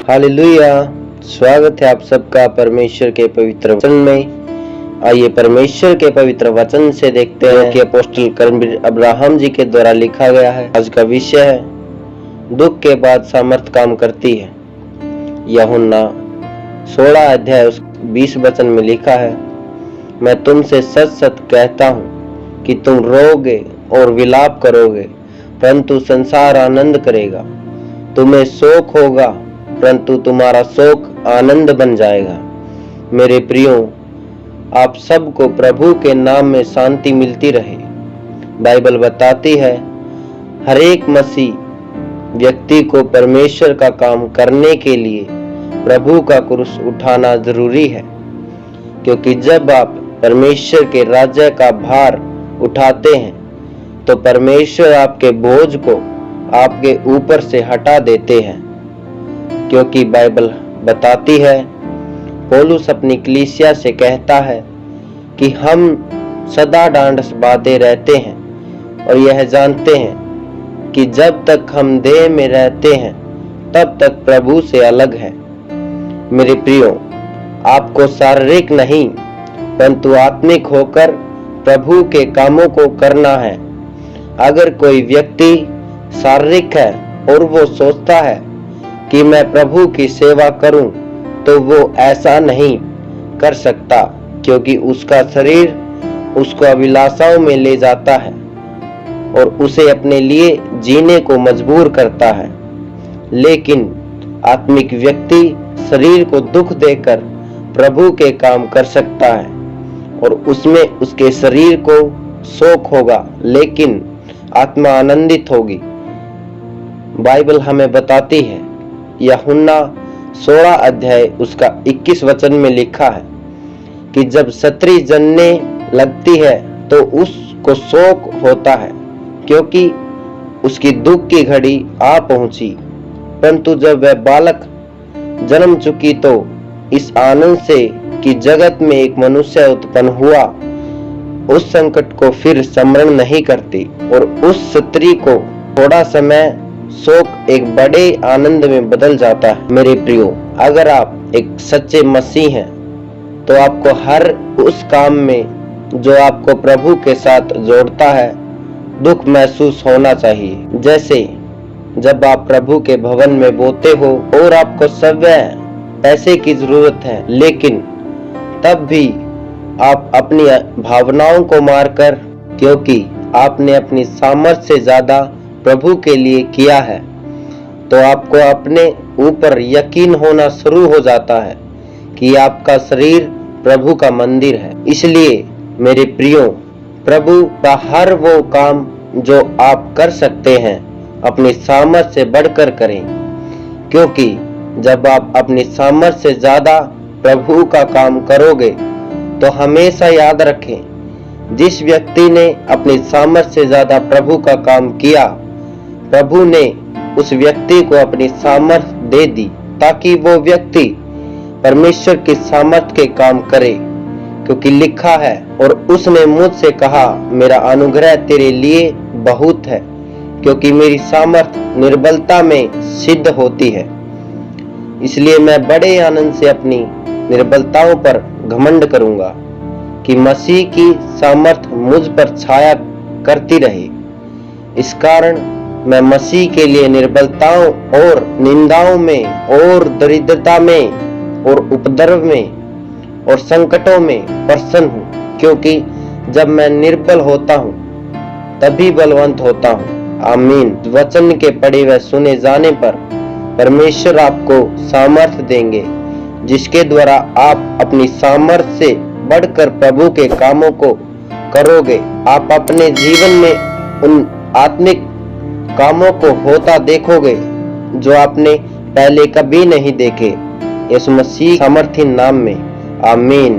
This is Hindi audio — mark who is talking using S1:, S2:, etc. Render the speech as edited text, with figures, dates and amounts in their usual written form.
S1: हालेलुया। स्वागत है आप सबका परमेश्वर के पवित्र वचन में। आइए परमेश्वर के पवित्र वचन से देखते हैं कि अपोस्टल कर्मवीर अब्राहम जी के द्वारा लिखा गया है। आज का विषय है दुख के बाद सामर्थ काम करती है। यूहन्ना 16 अध्याय 20 वचन में लिखा है, मैं तुमसे सच सच कहता हूँ कि तुम रोओगे और विलाप करोगे, परंतु संसार आनंद करेगा। तुम्हें शोक होगा, परंतु तुम्हारा शोक आनंद बन जाएगा। मेरे प्रियो, आप सबको प्रभु के नाम में शांति मिलती रहे। बाइबल बताती है हर एक मसीह व्यक्ति को परमेश्वर का काम करने के लिए प्रभु का क्रूस उठाना जरूरी है, क्योंकि जब आप परमेश्वर के राज्य का भार उठाते हैं तो परमेश्वर आपके बोझ को आपके ऊपर से हटा देते हैं। क्योंकि बाइबल बताती है, पौलुस अपनी कलीसिया से कहता है कि हम सदा ढांढस बांधे रहते हैं और यह जानते हैं कि जब तक हम देह में रहते हैं तब तक प्रभु से अलग है। मेरे प्रियो, आपको शारीरिक नहीं परंतु आत्मिक होकर प्रभु के कामों को करना है। अगर कोई व्यक्ति शारीरिक है और वो सोचता है कि मैं प्रभु की सेवा करूं, तो वो ऐसा नहीं कर सकता, क्योंकि उसका शरीर उसको अभिलाषाओं में ले जाता है और उसे अपने लिए जीने को मजबूर करता है। लेकिन आत्मिक व्यक्ति शरीर को दुख देकर प्रभु के काम कर सकता है और उसमें उसके शरीर को शोक होगा, लेकिन आत्मा आनंदित होगी। बाइबल हमें बताती है, यूहन्ना 16 अध्याय उसका 21 वचन में लिखा है कि जब स्त्री जनने लगती है तो उसको शोक होता है, क्योंकि उसकी दुख की घड़ी आ पहुंची। परंतु जब वह बालक जन्म चुकी तो इस आनंद से कि जगत में एक मनुष्य उत्पन्न हुआ, उस संकट को फिर स्मरण नहीं करती और उस स्त्री को थोड़ा समय शोक एक बड़े आनंद में बदल जाता है। मेरे प्रियो, अगर आप एक सच्चे मसीह हैं तो आपको हर उस काम में जो आपको प्रभु के साथ जोड़ता है दुख महसूस होना चाहिए। जैसे जब आप प्रभु के भवन में बोते हो और आपको सवै पैसे की जरूरत है, लेकिन तब भी आप अपनी भावनाओं को मारकर, क्योंकि आपने अपनी सामर्थ्य से ज्यादा प्रभु के लिए किया है, तो आपको अपने ऊपर यकीन होना शुरू हो जाता है कि आपका शरीर प्रभु का मंदिर है। इसलिए मेरे प्रियो, प्रभु का हर वो काम जो आप कर सकते हैं अपनी सामर्थ्य से बढ़कर करें, क्योंकि जब आप अपनी सामर्थ्य से ज्यादा प्रभु का काम करोगे तो हमेशा याद रखें, जिस व्यक्ति ने अपनी सामर्थ्य से ज्यादा प्रभु का काम किया, प्रभु ने उस व्यक्ति को अपनी सामर्थ्य दे दी ताकि वो व्यक्ति परमेश्वर की सामर्थ्य के काम करे। क्योंकि लिखा है, और उसने मुझसे कहा, मेरा अनुग्रह तेरे लिए बहुत है, क्योंकि मेरी सामर्थ्य निर्बलता में सिद्ध होती है। इसलिए मैं बड़े आनंद से अपनी निर्बलताओं पर घमंड करूंगा कि मसीह की सामर्थ्य मुझ पर छाया करती रहे। इस कारण मैं मसीह के लिए निर्बलताओं और निंदाओं में और दरिद्रता में और उपद्रव में और संकटों में प्रसन्न हूँ, क्योंकि जब मैं निर्बल होता हूँ तभी बलवंत होता हूँ। आमीन। वचन के पढ़े व सुने जाने पर परमेश्वर आपको सामर्थ्य देंगे, जिसके द्वारा आप अपनी सामर्थ्य से बढ़कर प्रभु के कामों को करोगे। आप अपने जीवन में उन आत्मिक कामों को होता देखोगे जो आपने पहले कभी नहीं देखे। यीशु मसीह सामर्थी नाम में, आमीन।